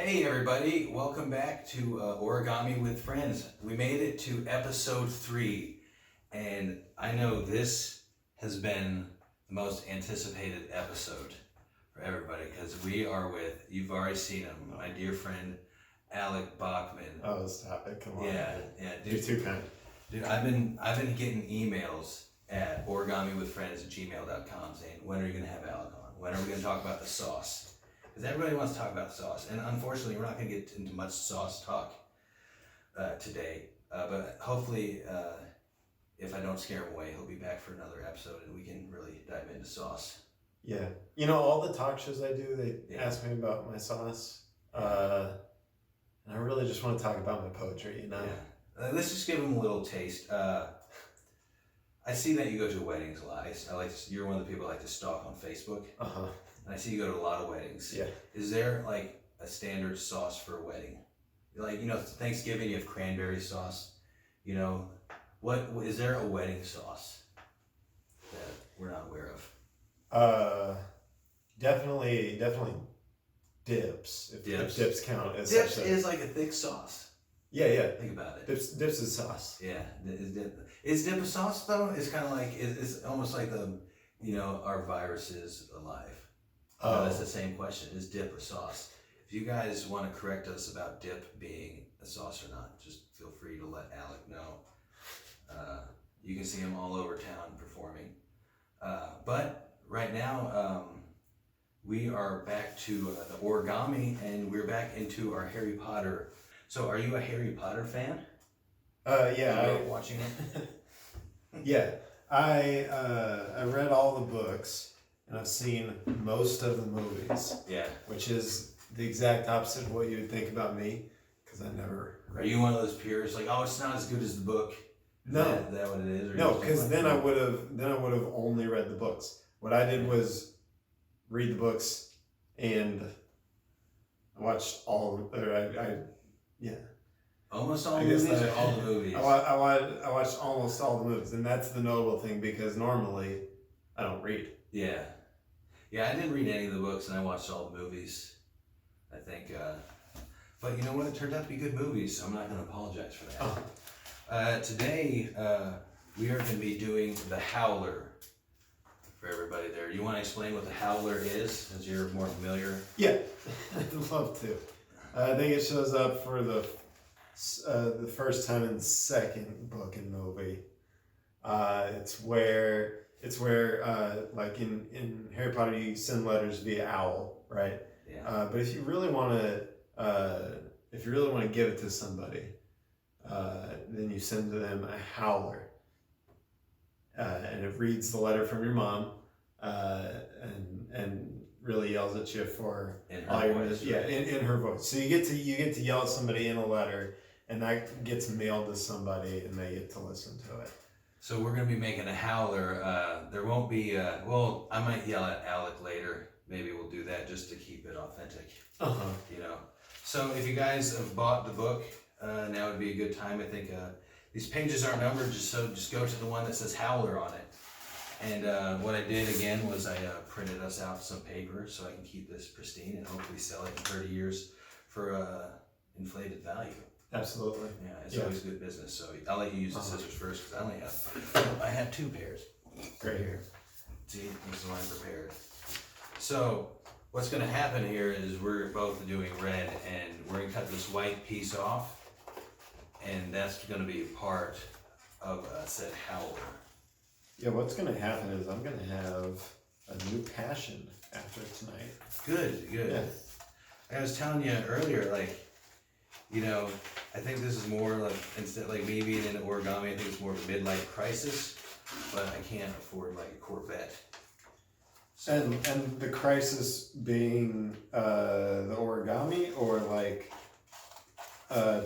Hey everybody, welcome back to Origami with Friends. We made it to episode 3, and I know this has been the most anticipated episode for everybody because we are with, you've already seen him, my dear friend Alec Bachman. Oh, stop it! Come on. Yeah, dude. You're too kind. Dude, I've been getting emails at origamywithfriends@gmail.com saying, when are you gonna have Alec on? When are we gonna talk about the sauce? Because everybody wants to talk about sauce, and unfortunately, we're not going to get into much sauce talk today. But hopefully, if I don't scare him away, he'll be back for another episode, and we can really dive into sauce. Yeah, you know, all the talk shows I do, they ask me about my sauce, and I really just want to talk about my poetry. You know. Yeah. Let's just give him a little taste. I see that you go to weddings a lot. You're one of the people I like to stalk on Facebook. And I see you go to a lot of weddings. Yeah. Is there like a standard sauce for a wedding? Like, Thanksgiving you have cranberry sauce. What is there a wedding sauce that we're not aware of? Definitely dips. If dips count as dips is like a thick sauce. Yeah. Think about it. Dips is sauce. Yeah. Is dip a sauce though? It's kind of like it's almost like our virus is alive. That's the same question. Is dip a sauce? If you guys want to correct us about dip being a sauce or not, just feel free to let Alec know. You can see him all over town performing. But right now, we are back to the origami, and we're back into our Harry Potter. So are you a Harry Potter fan? Yeah. Are you watching it? Yeah. I read all the books. And I've seen most of the movies. Yeah. Which is the exact opposite of what you would think about me, because I never read. Are you one of those purists like, oh, it's not as good as the book? No. Is that what it is? No, because then I would have only read the books. What I did was read the books, and I watched all. Almost all the movies or all the movies? I watched almost all the movies, and that's the notable thing because normally I don't read. Yeah. Yeah, I didn't read any of the books, and I watched all the movies, I think. But you know what? It turned out to be good movies, so I'm not going to apologize for that. Today, we are going to be doing the Howler for everybody there. You want to explain what the Howler is, since you're more familiar? Yeah, I'd love to. I think it shows up for the first time in the second book and movie. It's where like in Harry Potter you send letters via owl, right? Yeah. But if you really want to give it to somebody, then you send to them a howler, and it reads the letter from your mom, and really yells at you for in her voice. Yeah, in her voice. So you get to yell at somebody in a letter, and that gets mailed to somebody, and they get to listen to it. So we're going to be making a howler. There won't be, I might yell at Alec later. Maybe we'll do that just to keep it authentic. So if you guys have bought the book, now would be a good time. I think these pages aren't numbered, just go to the one that says Howler on it. And what I did again was I printed us out some paper so I can keep this pristine and hopefully sell it in 30 years for inflated value. Absolutely. Yeah, it's always good business. So I'll let you use the scissors first because I have 2 pairs. Right here. See, this is what I prepared. So what's going to happen here is we're both doing red, and we're going to cut this white piece off, and that's going to be part of said howler. Yeah, what's going to happen is I'm going to have a new passion after tonight. Good. Yeah. I was telling you earlier, I think this is more like, instead, like me being into origami, I think it's more of a midlife crisis, but I can't afford like a Corvette. So, and the crisis being the origami, or like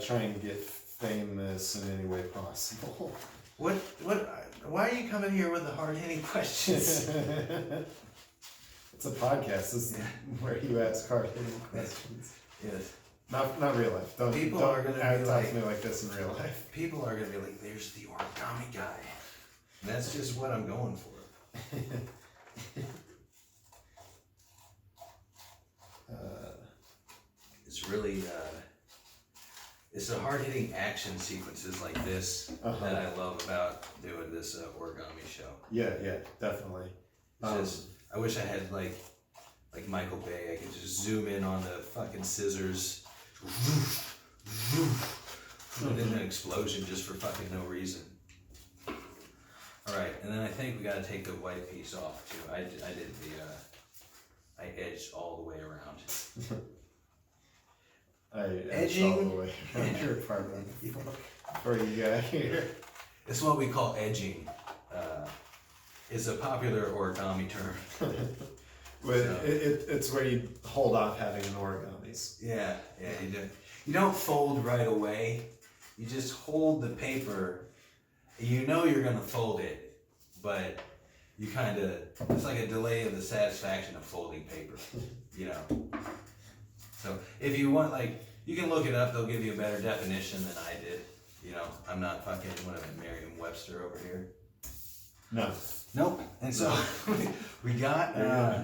trying to get famous in any way possible. Why are you coming here with the hard-hitting questions? It's a podcast. This is where you ask hard-hitting questions. Yes. Not real life. Don't talk to me like this in real life. People are gonna be like, "There's the origami guy." And that's just what I'm going for. really, it's the hard-hitting action sequences like this that I love about doing this origami show. Yeah, definitely. It's just, I wish I had like Michael Bay. I could just zoom in on the fucking scissors, and then an explosion just for fucking no reason. All right, and then I think we got to take the white piece off too. I did I edged all the way around. Edging all the way around your apartment before you got here. It's what we call edging. It's a popular origami term. It's where you hold off having an origamis. Yeah, you don't fold right away. You just hold the paper. You know you're gonna fold it, but you kind of, it's like a delay of the satisfaction of folding paper, you know. So if you want, like, you can look it up. They'll give you a better definition than I did. You know, I'm not fucking one of Merriam-Webster over here. No. Nope. And so we got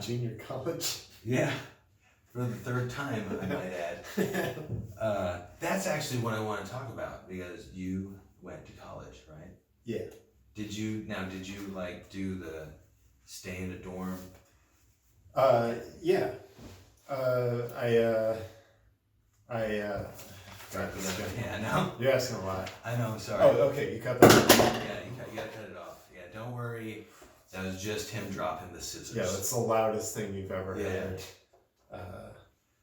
junior college. Yeah, for the third time, I might add. That's actually what I want to talk about because you went to college, right? Yeah. Did you like do the stay in a dorm? Yeah. Yeah, no. You're asking a lot. I know. Sorry. Oh, okay. You cut that. Yeah, you gotta cut it off. Yeah, don't worry. That was just him dropping the scissors. Yeah, that's the loudest thing you've ever heard.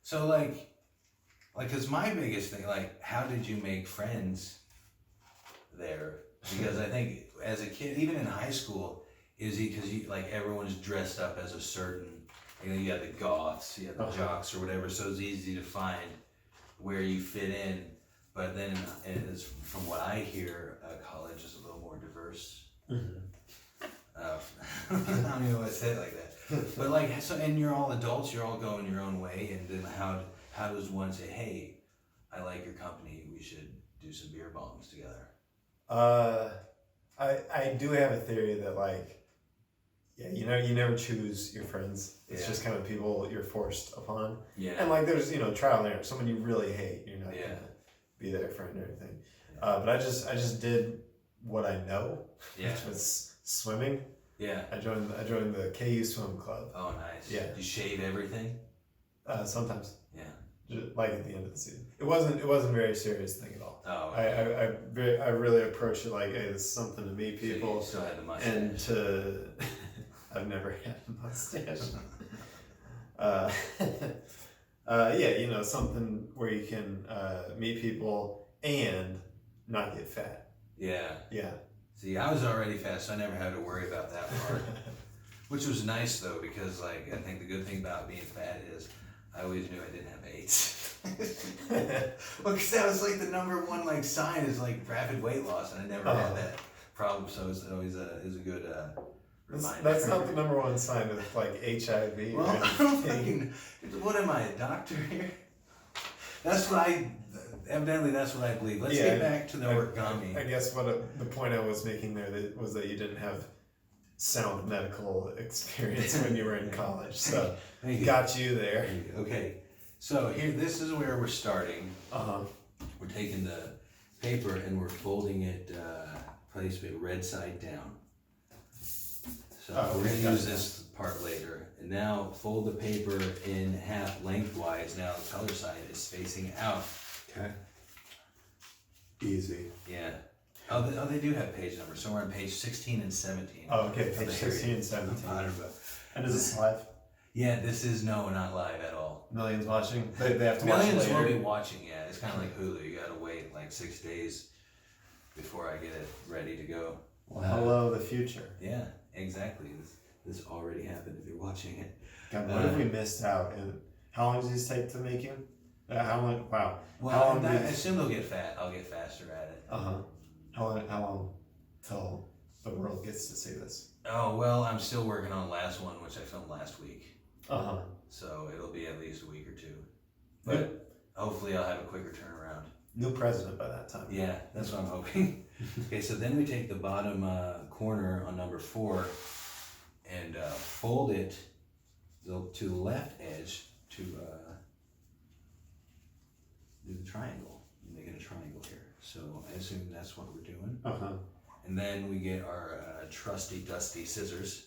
So like, cause my biggest thing, like, how did you make friends there? Because I think as a kid, even in high school, because you like everyone's dressed up as a certain, you know, you had the goths, you had the jocks or whatever, so it's easy to find where you fit in. But then, it's, from what I hear, college is a little more diverse. Mm-hmm. I don't even know what to say it like that. But like, so, and you're all adults, you're all going your own way, and then how does one say, hey, I like your company, we should do some beer bongs together? I do have a theory that, like, yeah, you know, you never choose your friends. It's just kind of people you're forced upon. Yeah. And like, there's, you know, trial and error. Someone you really hate, you're not gonna be their friend or anything. Yeah. But I just did what I know, which was swimming. Yeah. I joined the KU swim club. Oh, nice. Yeah. You shave everything? Sometimes. Yeah. Just like at the end of the season. It wasn't a very serious thing at all. Oh. Okay. I really approached it like, hey, this is something to meet people. So you still had the mustache. And to I've never had a mustache. Yeah, you know, something where you can meet people and not get fat. Yeah. Yeah. See, I was already fat, so I never had to worry about that part. Which was nice, though, because, like, I think the good thing about being fat is I always knew I didn't have AIDS. Well, because that was, like, the number one, like, sign is, like, rapid weight loss, and I never had that problem, so it's always a good reminder. That's not the number one sign of, like, HIV. Well, I don't fucking, what am I, a doctor here? Evidently that's what I believe. Let's get back to the origami. I guess the point I was making there was that you didn't have sound medical experience when you were in college, so got you there. Okay, so here, this is where we're starting. We're taking the paper and we're folding it, placing it red side down. So we're going to use this part later. And now fold the paper in half lengthwise. Now the color side is facing out. Okay. Easy. Yeah. Oh, they do have page numbers. So we're on page 16 and 17. Oh, okay. Page 16 and 17. And is this live? Yeah, this is not live at all. Millions watching? They have to watch Millions later. will be watching, yeah. It's kind of like Hulu. You got to wait like 6 days before I get it ready to go. Well, hello, the future. Yeah, exactly. This already happened if you're watching it. God, what have we missed out? And how long does these take to make you? How long? Wow. Well, I assume they'll get fat. I'll get faster at it. How long till the world gets to see this? Oh, well, I'm still working on the last one, which I filmed last week. So it'll be at least a week or two. But hopefully I'll have a quicker turnaround. New president by that time. Yeah, that's what I'm hoping. Okay, so then we take the bottom corner on number 4 and fold it to the left edge to triangle. You're making a triangle here. So I assume that's what we're doing. Uh-huh. And then we get our trusty, dusty scissors.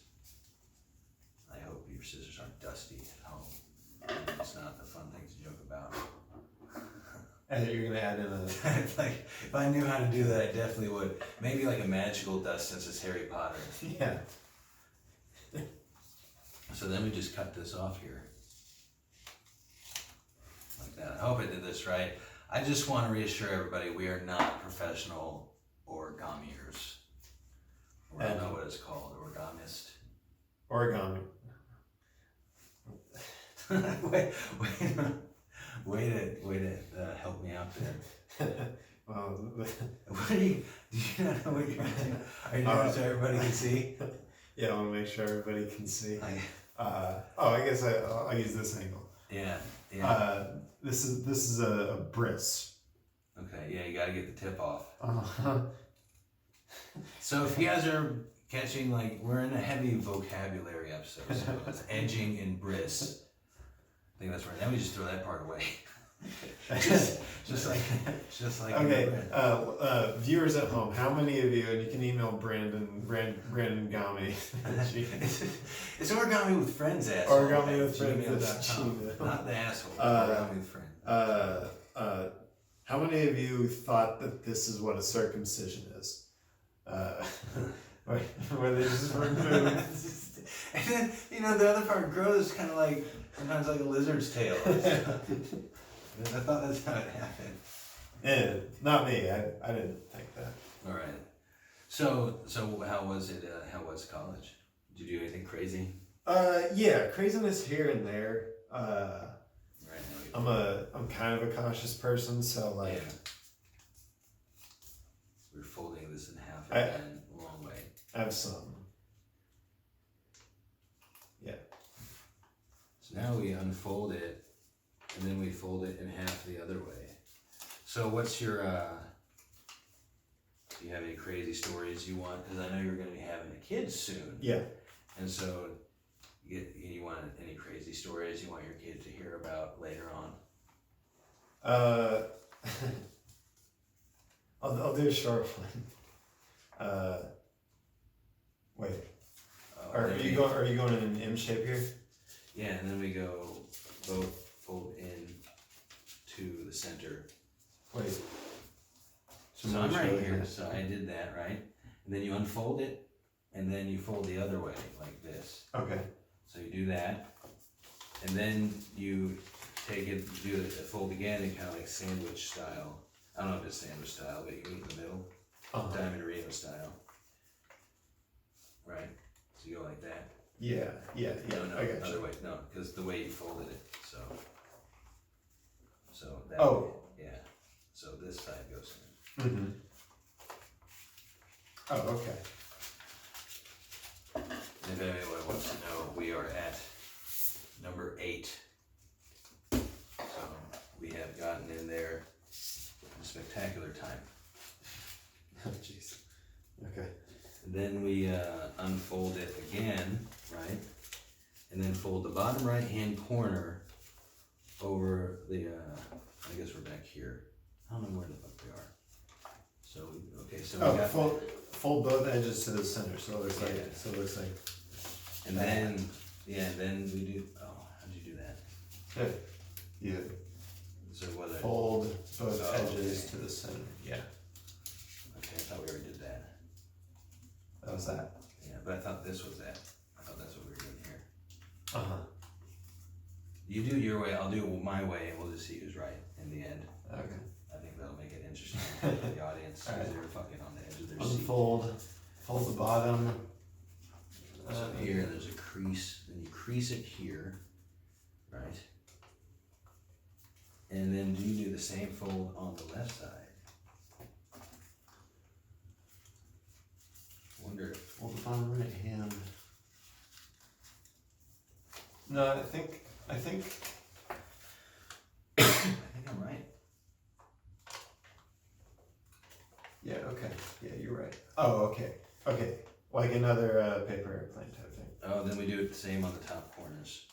I hope your scissors aren't dusty at home. It's not the fun thing to joke about. And you're gonna add in a Like, if I knew how to do that, I definitely would. Maybe like a magical dust since it's Harry Potter. yeah. So then we just cut this off here. Like that. I hope I did this right. I just want to reassure everybody we are not professional origamiers. Or I don't know what it's called, origamist. Origami. Way to help me out there. Well, What do you not know what you're doing? Are you doing it so everybody can see? yeah, I want to make sure everybody can see. Like, I guess I'll use this angle. yeah. This is a bris. Okay, yeah, you gotta get the tip off. Uh-huh. So if you guys are catching, like, we're in a heavy vocabulary episode, so it's edging and bris. I think that's right. Then we just throw that part away. just like. Okay, viewers at home, how many of you, and you can email Brandon Gami. It's origami with friends, asshole. Origami with friends. gmail.com. Not the asshole. Origami with friends. How many of you thought that this is what a circumcision is? Where they just remove. And then, the other part grows kind of like, sometimes like a lizard's tail. I thought that's how it happened. Yeah, not me. I didn't think that. All right. So how was it? How was college? Did you do anything crazy? Yeah, craziness here and there. Right. I'm kind of a cautious person, so like. Yeah. We're folding this in half again, a long way. I have some. Yeah. So now we unfold it, and then we fold it in half the other way. So what's your, do you have any crazy stories you want? Because I know you're going to be having a kid soon. Yeah. And so you want any crazy stories you want your kid to hear about later on? I'll do a short one. Wait. Are you going in an M shape here? Yeah, and then we go both fold in to the center. Wait. So I'm right here, so I did that, right? And then you unfold it, and then you fold the other way, like this. Okay. So you do that, and then you take it, do it, fold again, and kind of like sandwich style. I don't know if it's sandwich style, but you meet in the middle, Diamond Rio style. Right? So you go like that. Yeah. No, I got other you. way. No, because the way you folded it. So that. Oh. Way, yeah. So this side goes in. Mm-hmm. Oh, okay. If anyone wants to know, we are at number 8. So we have gotten in there in a spectacular time. Oh, jeez. Okay. And then we unfold it again, right? And then fold the bottom right hand corner over the, I guess we're back here. I don't know where the fuck we are. So, okay, so we got... Fold both edges to the center, so it looks like, And then, then we do, how'd you do that? Yeah. So what I... Fold both edges to the center, yeah. Okay, I thought we already did that. That was that. Yeah, but I thought this was that. I thought that's what we were doing here. Uh-huh. You do your way, I'll do my way, and we'll just see who's right in the end. Okay. I think that'll make it interesting for the audience, because they're fucking on the edge of their seat. Fold the bottom. So here, there's a crease, then you crease it here, right? And then do you do the same fold on the left side? Wonder. Fold the bottom right hand. No, I think I think I'm right. Yeah, okay. Yeah, you're right. Oh, okay. Okay. Like another paper airplane type thing. Oh, then we do it the same on the top corners.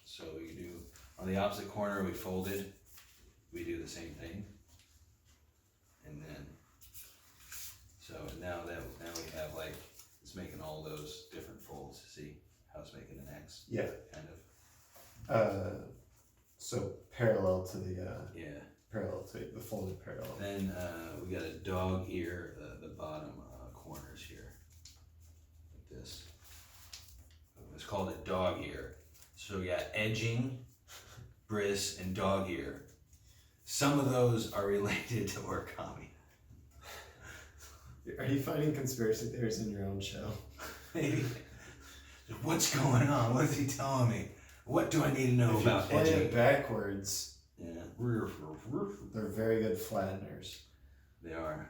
So we do, on the opposite corner we folded, we do the same thing. And then, so now we have like, it's making all those different folds. See how it's making an X? Yeah. Kind of. So parallel to the, Yeah. parallel to the folded parallel. Then we got a dog ear, the bottom corners here, like this. It's called a dog ear. So we got edging, bris, and dog ear. Some of those are related to origami. Are you finding conspiracy theories in your own show? Maybe. What's going on? What is he telling me? What do I need to know If about you play edging? it backwards, Yeah, they're very good flatteners. they are.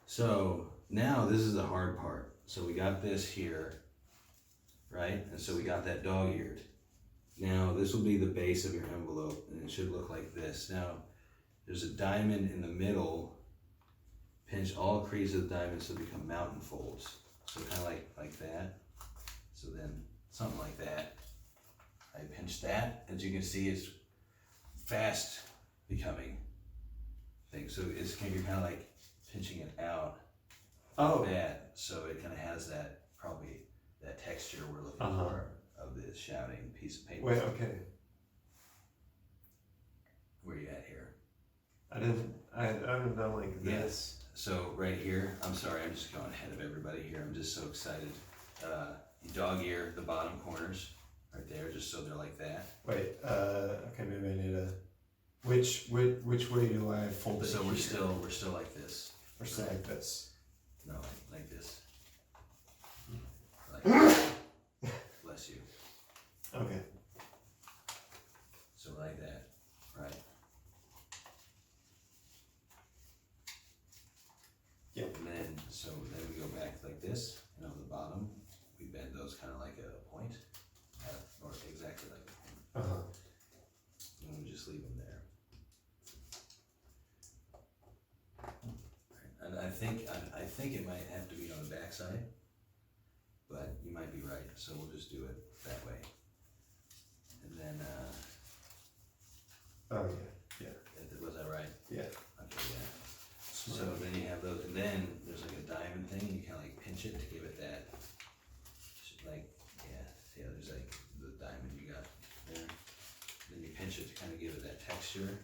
So now this is the hard part. So we got this here, right? And so we got that dog eared. Now this will be the base of your envelope, and it should look like this. Now there's a diamond in the middle. Pinch all creases of the diamond so they become mountain folds. So kind of like that. So then something like that. I pinch that. As you can see, it's fast becoming thing. So it's you're kind of like pinching it out. Oh. Like that. So it kind of has that probably that texture we're looking for of this shouting piece of paper. Wait, okay. Where you at here? I haven't done like this. So right here, I'm sorry, I'm just going ahead of everybody here. I'm just so excited. You dog ear the bottom corners right there, just so they're like that. Wait, okay, maybe I need a. Which way do I fold it? So we're here? still like this. We're still like this. No, like this. Like this. Bless you. Okay. So like that, right? Yep. And then we go back like this, and on the bottom, we bend those kind of like a point, or exactly like a point. And we just leave them there. And I think it might have to be on the back side, but you might be right, so we'll just do it that way. And then, Oh yeah. was that right? Yeah. Okay, yeah. So then you have those, and then there's like a diamond thing, and you kind of like pinch it to give it that, like, yeah, there's like the diamond you got there. Then you pinch it to kind of give it that texture,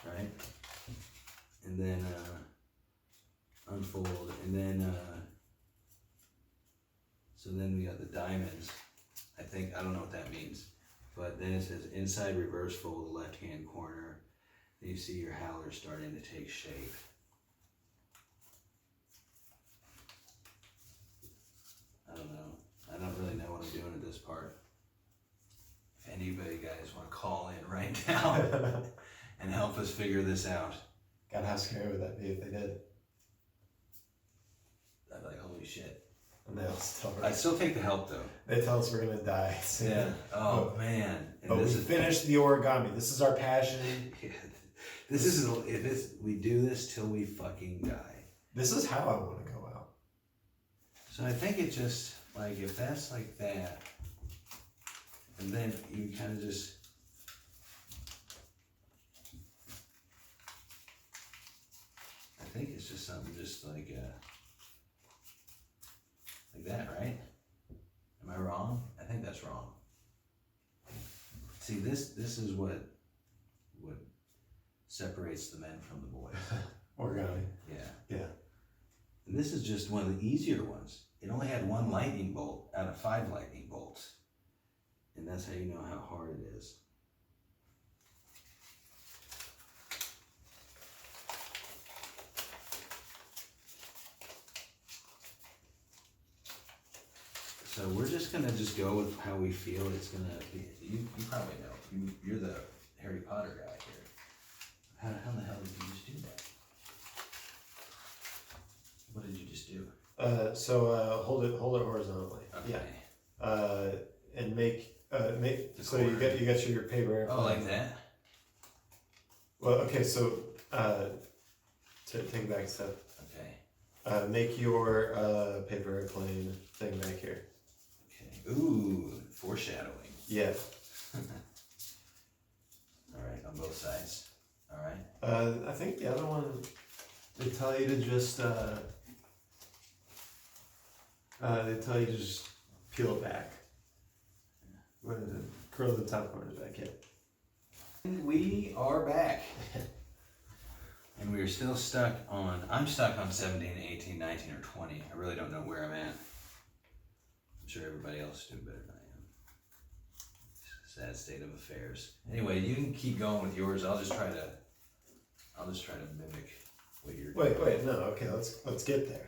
right? And then unfold, and then so then we got the diamonds. I don't know what that means, but then it says inside reverse fold the left hand corner. Then you see your howler starting to take shape. I don't know. I don't really know what I'm doing at this part. If anybody guys want to call in right now and help us figure this out. God, how scary would that be if they did? I'd be like, holy shit. And they'll still. I'd still take the help though. They tell us we're gonna die. soon. Yeah. Oh man. And But we finished the origami. This is our passion. This is if it's, we do this till we fucking die. This is how I want to go out. So I think it just like if that's like that, and then you kind of just. I think it's just something just like that, right? Am I wrong? I think that's wrong. See, this is what separates the men from the boys. Origami. Yeah. Yeah. And this is just one of the easier ones. It only had one lightning bolt out of 5 lightning bolts. And that's how you know how hard it is. So we're just gonna go with how we feel it's gonna be. You probably know. You're the Harry Potter guy here. How the hell did you just do that? What did you just do? So hold it horizontally. Okay. Yeah. And make The so corner. you get your paper airplane. Oh, like that? Well, okay. So to take it back a step. Okay. Make your paper airplane thing back here. Okay. Ooh, foreshadowing. Yeah. All right. on both sides. All right. I think the other one, they tell you to just peel it back. What is it? Curl the top corners back, yeah. We are back. And we're still stuck on, I'm stuck on 17, 18, 19, or 20. I really don't know where I'm at. I'm sure everybody else is doing better than I am. Sad state of affairs. Anyway, you can keep going with yours. I'll just try to mimic what you're doing. Wait, no, okay, let's get there.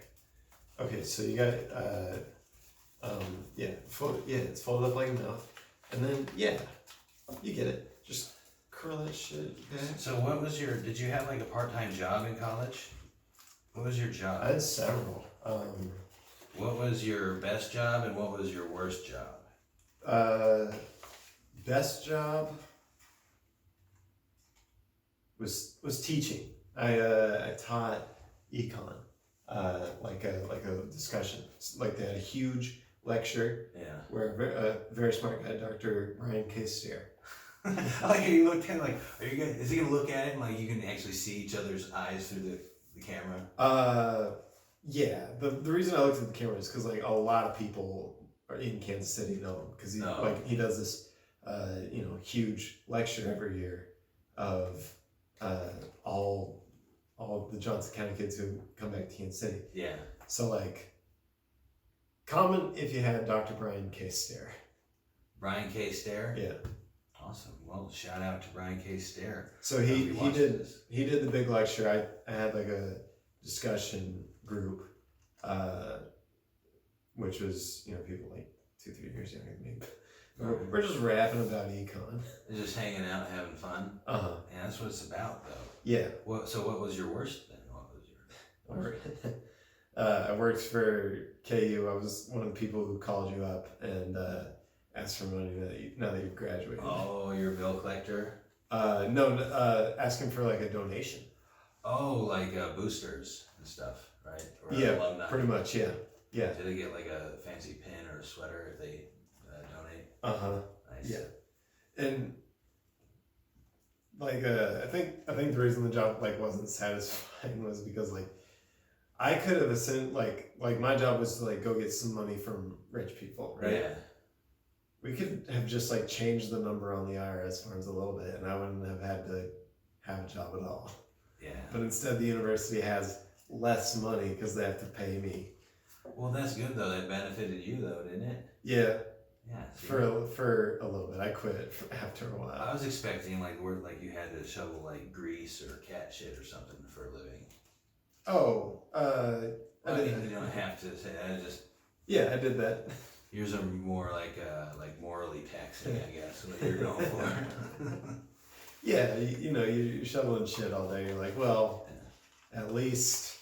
Okay, so you got it's folded up like a mouth. And then you get it. Just curl that shit back. So did you have like a part-time job in college? What was your job? I had several. What was your best job and what was your worst job? Best job was teaching. I taught econ, like a discussion. Like they had a huge lecture. Yeah. Where a very smart guy, Dr. Ryan K. Steer. I like how you looked at it like, is he gonna look at it and like you can actually see each other's eyes through the camera? Yeah. The reason I looked at the camera is because like a lot of people are in Kansas City know him because he does this huge lecture every year of all the Johnson County kids who come back to Kansas City. Yeah. So like, comment if you had Dr. Brian K. Steer. Brian K. Steer? Yeah. Awesome. Well, shout out to Brian K. Steer. So he did the big lecture. I had like a discussion group, which was people like 2-3 years younger than me. We're just rapping about econ. Just hanging out, having fun. And that's what it's about, though. Yeah. So what was your worst then? What was your I worked for KU. I was one of the people who called you up and asked for money now that you've graduated. Oh, you're a bill collector? No, asking for like a donation. Oh, like boosters and stuff, right? Or yeah, alumni. Pretty much, yeah. Yeah. Do they get like a fancy pin or a sweater if they donate? Nice. Yeah. And like I think the reason the job like wasn't satisfying was because like I could have assumed like my job was to like go get some money from rich people, right? Yeah. We could have just like changed the number on the IRS forms a little bit and I wouldn't have had to have a job at all. Yeah. But instead the university has less money because they have to pay me. Well, that's good though. That benefited you though, didn't it? Yeah. Yeah. For a little bit. I quit after a while. I was expecting like you had to shovel like grease or cat shit or something for a living. Oh, I mean, you don't have to say that. Yeah, I did that. Yours are more like morally taxing, I guess. What you're going for. Yeah, you're shoveling shit all day. You're like, well, at least,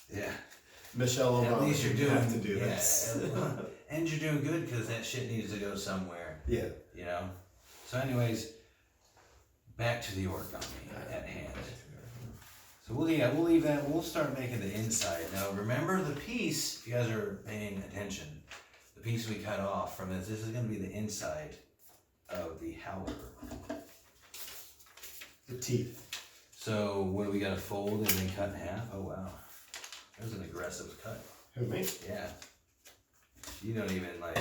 Yeah. Michelle Obama. At least you're doing have to do this. And you're doing good because that shit needs to go somewhere. Yeah. So, anyways, back to the origami at hand. So we'll leave that. We'll start making the inside. Now remember the piece, if you guys are paying attention, the piece we cut off from this is going to be the inside of the Howler. The teeth. So what do we got to fold and then cut in half? Oh wow. That was an aggressive cut. Who, me? Yeah. You don't even like.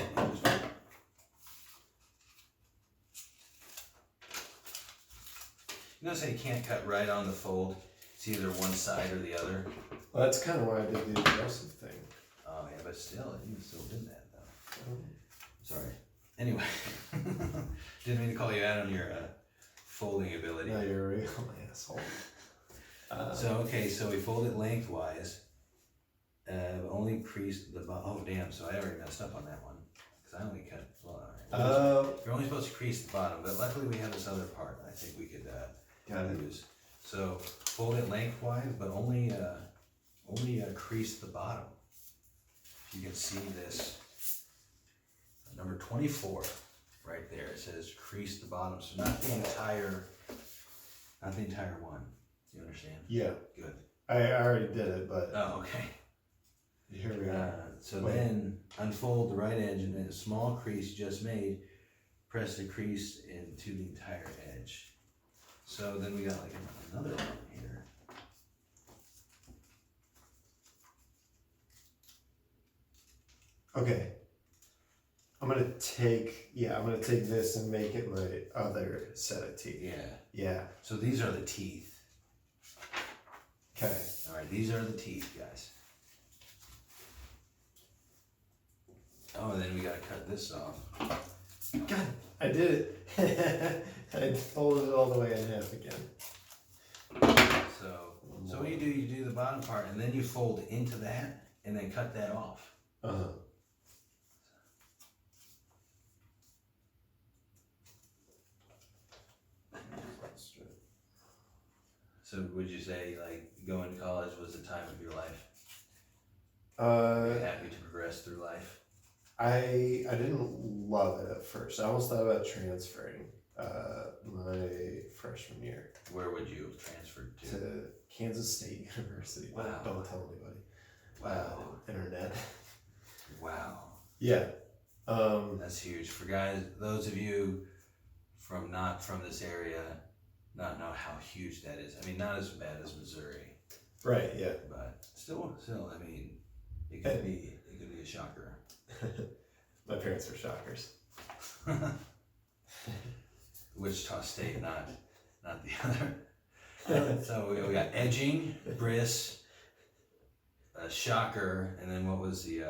You know, say you can't cut right on the fold. It's either one side or the other. Well, that's kind of why I did the aggressive thing. Oh yeah, but still, you still did that though. Sorry. Anyway, didn't mean to call you out on your folding ability. No, you're a real asshole. So we fold it lengthwise. Only creased the bottom. Oh damn! So I already messed up on that one because I only cut. Well, all right. You're only supposed to crease the bottom, but luckily we have this other part. I think we could use. So fold it lengthwise, but only crease the bottom. If you can see this, number 24, right there. It says crease the bottom, so not the entire one. You understand? Yeah. Good. I already did it, but. Oh, okay. Here we are. So then unfold the right edge and then a small crease just made. press the crease into the entire edge. So then we got like another one here. Okay. I'm gonna take this and make it my other set of teeth. Yeah. Yeah. So these are the teeth. Okay. All right, these are the teeth, guys. Oh, and then we gotta cut this off. God, I did it. I folded it all the way in half again. So what you do the bottom part, and then you fold into that, and then cut that off. Uh-huh. So would you say like going to college was the time of your life? Were you happy to progress through life? I didn't love it at first. I almost thought about transferring my freshman year. Where would you have transferred to? To Kansas State University. Wow. Don't tell anybody. Wow. Internet. Wow. Yeah. That's huge. For guys, those of you not from this area, not know how huge that is. I mean, not as bad as Missouri. Right, yeah. But still, I mean, it could be a shocker. My parents are shockers. Wichita State, not the other. So we got edging, bris, shocker, and then what was the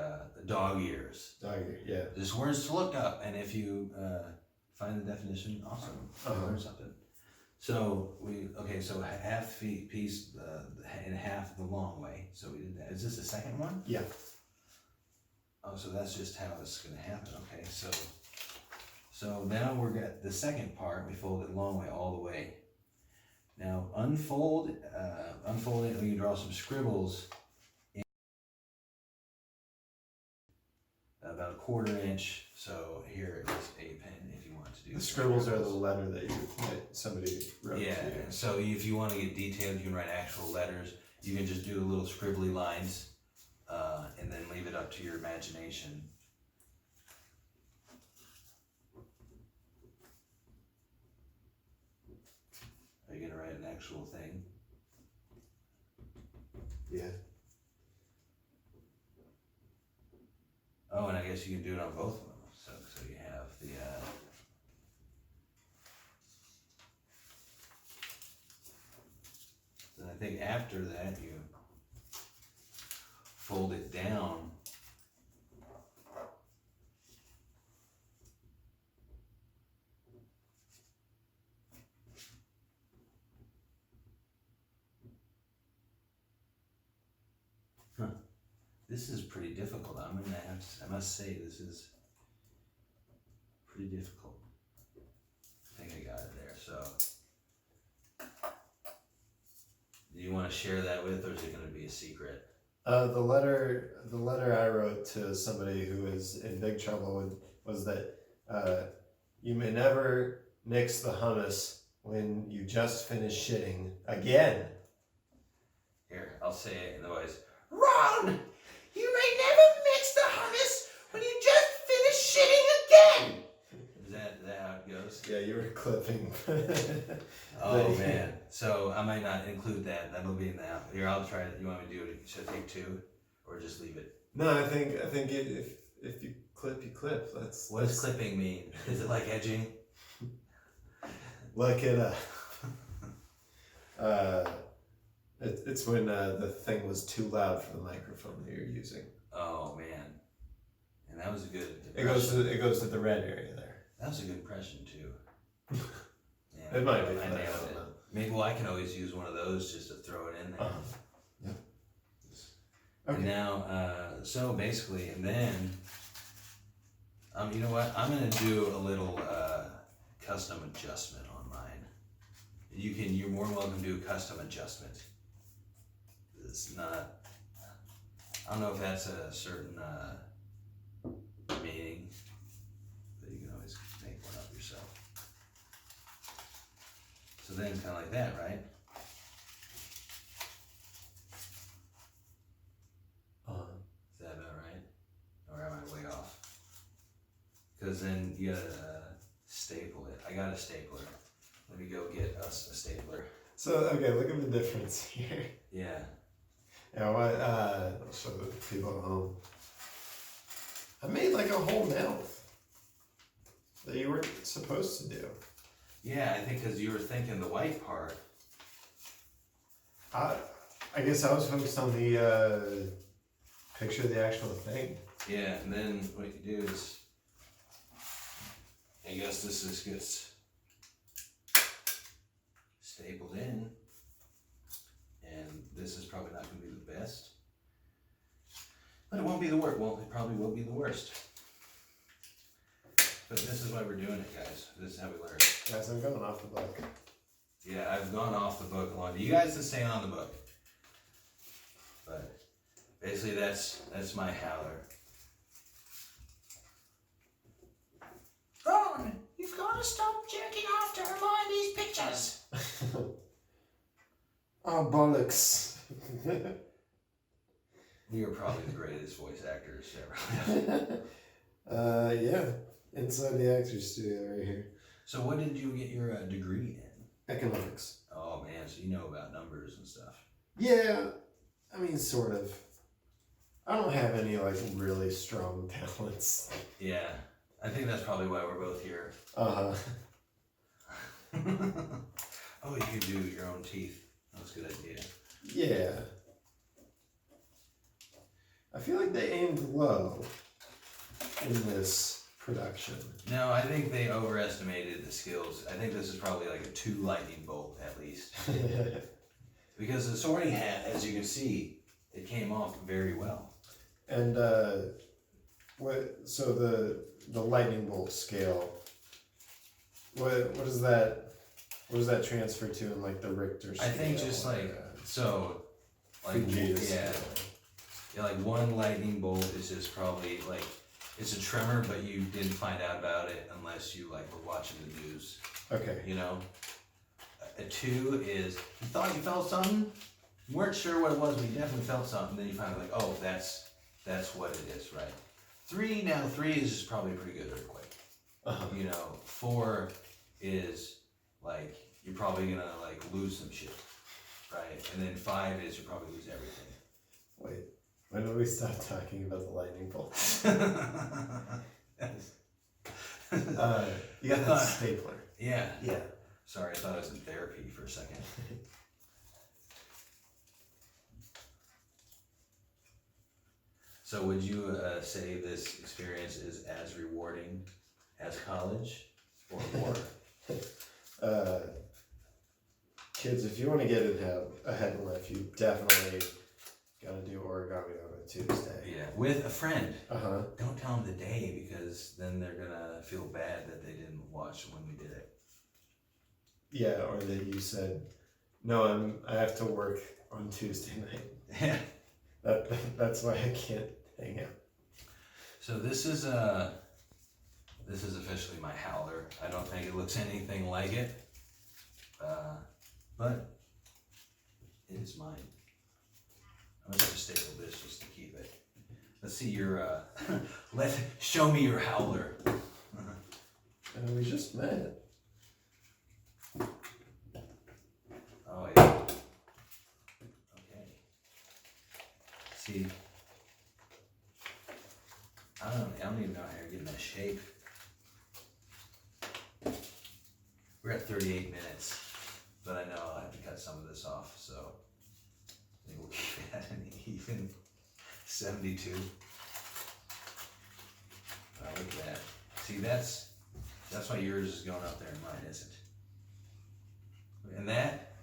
dog ears? Dog ear, yeah. Just words to look up, and if you find the definition, awesome. Learn something. So so half piece in half the long way. So we did that. Is this the second one? Yeah. Oh, so that's just how it's gonna happen. Okay, so now we're got the second part. We fold it long way all the way. Now unfold it. We can draw some scribbles. About a 1/4 inch. So here is a pen if you want to do. The scribbles are the letter that somebody wrote. Yeah. To you. So if you want to get detailed, you can write actual letters. You can just do little scribbly lines, and then leave it up to your imagination. Are you gonna write an actual thing? Yeah. Oh, and I guess you can do it on both of them. So you have the. Then I think after that you fold it down. This is pretty difficult. I must say this is pretty difficult. I think I got it there. So, do you want to share that with, or is it going to be a secret? The letter I wrote to somebody who is in big trouble was that you may never nix the hummus when you just finish shitting again. Here, I'll say it in the voice. Ron! You may never mix the hummus when you just finish shitting again! Is that how it goes? Yeah, you were clipping. Oh man. So I might not include that. That'll be in the app. Here, I'll try it. You want me to do it? Should I take 2? Or just leave it? No, I think if you clip, you clip. What does clipping mean? Is it like edging? Look it up. It's when the thing was too loud for the microphone that you're using. Oh man. And that was a good It goes to the red area there. That was a good impression too. Yeah, It might be. I nailed it. Maybe I can always use one of those just to throw it in there. Yeah. Okay. And now, so basically, and then, you know what? I'm gonna do a little custom adjustment on mine. You're more than welcome to do a custom adjustment. It's not. I don't know if that's a certain meaning, but you can always make one up yourself. So then, kind of like that, right? Is that about right? Or am I way off? Because then you gotta got a stapler. Let me go get us a stapler. So, okay, look at the difference here. Yeah. Yeah, I'll show the people at home. I made like a whole mouth that you weren't supposed to do. Yeah, I think because you were thinking the white part. I guess I was focused on the picture of the actual thing. Yeah, and then what you do is, I guess this gets stapled in, and this is probably not going to be the best, but it won't be the worst. Well, it probably will be the worst. But this is why we're doing it, guys. This is how we learn. Guys, I'm going off the book. Yeah, I've gone off the book a lot. You guys can stay on the book. But basically that's my Howler. Ron, you've got to stop jerking off to remind these pictures. Oh, bollocks. We are probably the greatest voice actors ever. Yeah. Inside the actor's studio right here. So what did you get your degree in? Economics. Oh man, so you know about numbers and stuff. Yeah, I mean, sort of. I don't have any, like, really strong talents. Yeah, I think that's probably why we're both here. Uh-huh. Oh, you could do your own teeth. That was a good idea. Yeah. I feel like they aimed low in this production. No, I think they overestimated the skills. I think this is probably like a 2 lightning bolt at least. Because the sorting hat, as you can see, it came off very well. And so the lightning bolt scale, what does that transfer to in like the Richter scale? I think just like so like Fujita yeah. scale. Yeah, like 1 lightning bolt is just probably like it's a tremor, but you didn't find out about it unless you like were watching the news. Okay. You know? A 2 is you thought you felt something, you weren't sure what it was, but you definitely felt something, then you find out like, oh, that's what it is, right? 3 is just probably a pretty good earthquake. Uh-huh. You know, 4 is like you're probably gonna like lose some shit. Right? And then 5 is you'll probably lose everything. Wait, when do we stop talking about the lightning bolt? You got that stapler. Yeah. Yeah. Sorry, I thought I was in therapy for a second. So would you say this experience is as rewarding as college or more? Kids, if you want to get ahead in life, you definitely gotta do origami on a Tuesday. Yeah, with a friend. Uh-huh. Don't tell them the day because then they're gonna feel bad that they didn't watch when we did it. Yeah, or that you said, no, I have to work on Tuesday night. Yeah. That's why I can't hang out. So this is officially my Howler. I don't think it looks anything like it, but it is mine. I'm gonna just staple this just to keep it. Let's see your show me your Howler. We just met. Oh yeah. Okay. See, I don't even know how you're getting that shape. We're at 38 minutes, but I know I'll have to cut some of this off, so I think we'll keep it at an even 72. Oh, look at that. See, that's why yours is going up there and mine isn't. And that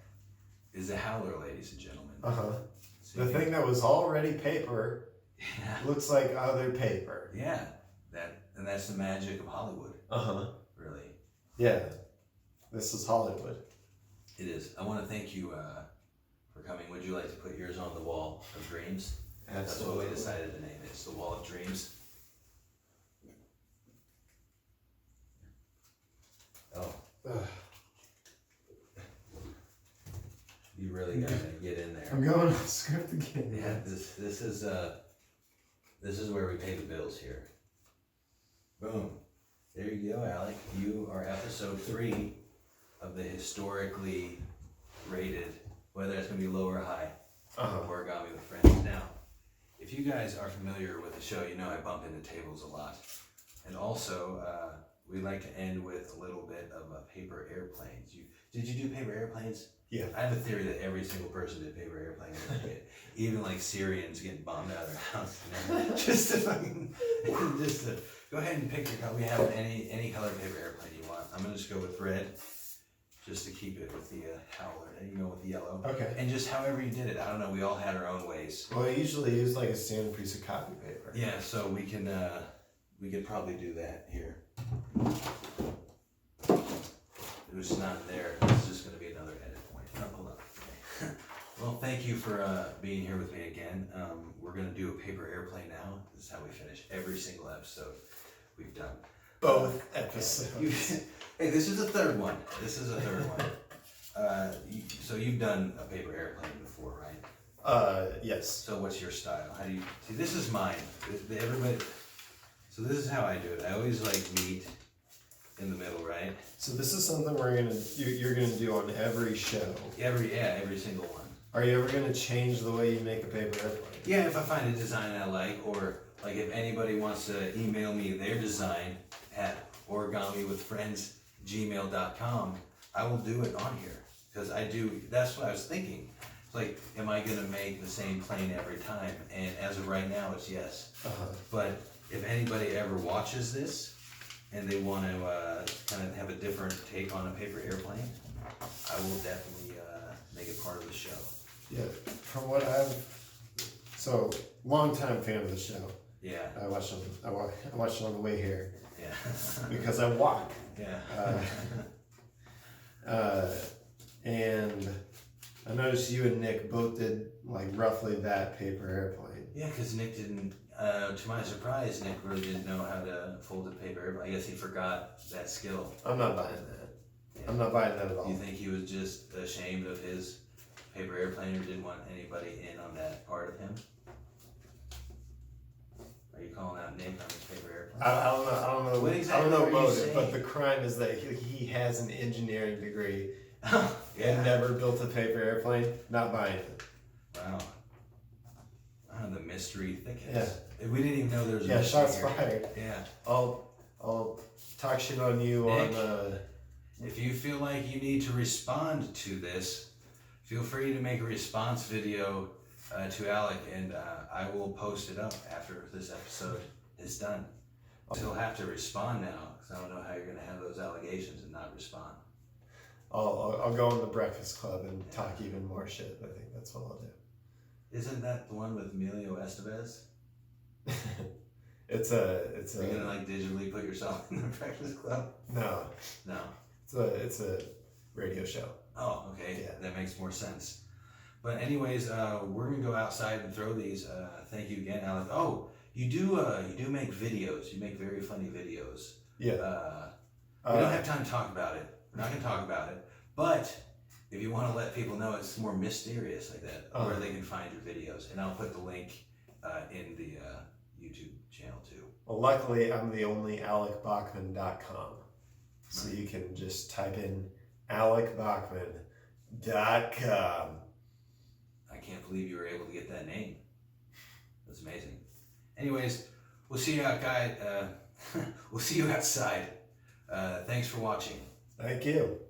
is a Howler, ladies and gentlemen. Uh-huh. See, The thing that was already paper yeah. looks like other paper. Yeah, and that's the magic of Hollywood. Uh-huh. Really. Yeah. This is Hollywood. It is. I want to thank you for coming. Would you like to put yours on the wall of dreams? Absolutely. That's what we decided to name it. It's the wall of dreams. Oh. Ugh. You really gotta get in there. I'm going off script again. Yeah, this is where we pay the bills here. Boom. There you go, Alec. You are episode 3 of the historically rated, whether it's going to be low or high, Origami with Friends. Now, if you guys are familiar with the show, you know I bump into tables a lot. And also, we like to end with a little bit of paper airplanes. Did you do paper airplanes? Yeah. I have a theory that every single person did paper airplanes. Even like Syrians getting bombed out of their house. You know? just to go ahead and pick your color. We have any color paper airplane you want. I'm gonna just go with red, just to keep it with the Howler, and you go with yellow. Okay. And just however you did it. I don't know. We all had our own ways. Well, I usually use like a standard piece of copy paper. Yeah. So we can we could probably do that here. It was not there. It's just gonna be another edit point. Oh, hold up. Okay. Well, thank you for being here with me again. We're going to do a paper airplane now. This is how we finish every single episode we've done. Both episodes. Hey, this is the third one. So you've done a paper airplane before, right? Yes. So what's your style? How do you... See, this is mine. Everybody... So this is how I do it. I always like meet in the middle, right? So this is something you're gonna do on every show. Every single one. Are you ever gonna change the way you make a paper airplane? Yeah, if I find a design I like, or like if anybody wants to email me their design at origamywithfriends@gmail.com, I will do it on here. Because that's what I was thinking. It's like, am I gonna make the same plane every time? And as of right now, it's yes. But if anybody ever watches this, and they want to kind of have a different take on a paper airplane, I will definitely make it part of the show. Yeah, from what so long time fan of the show. Yeah. I watched it on the way here. Yeah. Because I walk. Yeah. And I noticed you and Nick both did like roughly that paper airplane. Yeah, because Nick didn't. To my surprise, Nick really didn't know how to fold a paper airplane. I guess he forgot that skill. I'm not buying that. Yeah. I'm not buying that at all. You think he was just ashamed of his paper airplane, or didn't want anybody in on that part of him? Are you calling out Nick on his paper airplane? I don't know. What exactly I don't know are you motive, saying? but the crime is that he has an engineering degree Yeah. and never built a paper airplane. Not buying it. Wow. The mystery thickens. Yeah. We didn't even know there was a Yeah, mystery shots here. fired. Yeah. I'll talk shit on you Nick, on. If you feel like you need to respond to this, feel free to make a response video to Alec, and I will post it up after this episode is done. You'll have to respond now, because I don't know how you're going to have those allegations and not respond. I'll go on the Breakfast Club and talk even more shit. I think that's what I'll do. Isn't that the one with Emilio Estevez? It's Are you gonna like digitally put yourself in the Breakfast Club? No. It's a radio show. Oh, okay. Yeah. That makes more sense. But anyways, we're gonna go outside and throw these. Thank you again, Alec. Oh, you do make videos. You make very funny videos. Yeah. We don't have time to talk about it. We're not gonna talk about it. But if you want to let people know it's more mysterious like that, where they can find your videos, and I'll put the link in the YouTube channel too. Well, luckily, I'm the only AlecBachman.com. So you can just type in AlecBachman.com. I can't believe you were able to get that name. That's amazing. Anyways, we'll see you out, guys. We'll see you outside. Thanks for watching. Thank you.